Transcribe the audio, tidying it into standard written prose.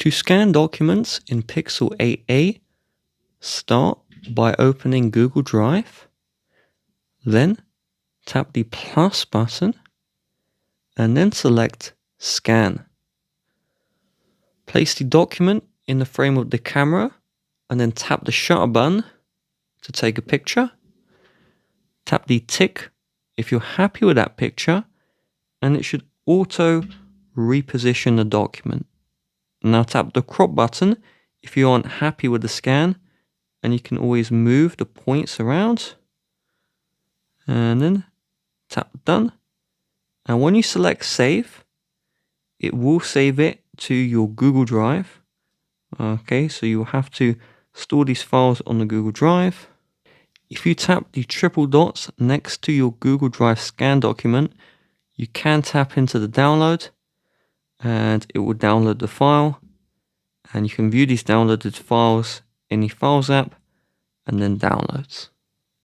To scan documents in Pixel 8a, start by opening Google Drive, then tap the plus button and then select Scan. Place the document in the frame of the camera and then tap the shutter button to take a picture. Tap the tick if you're happy with that picture, and it should auto reposition the document. Now tap the crop button if you aren't happy with the scan, and you can always move the points around. And then tap done. And when you select save, it will save it to your Google Drive. Okay, so you'll have to store these files on the Google Drive. If you tap the triple dots next to your Google Drive scan document, you can tap into the download and it will download the file, and you can view these downloaded files in the Files app and then Downloads.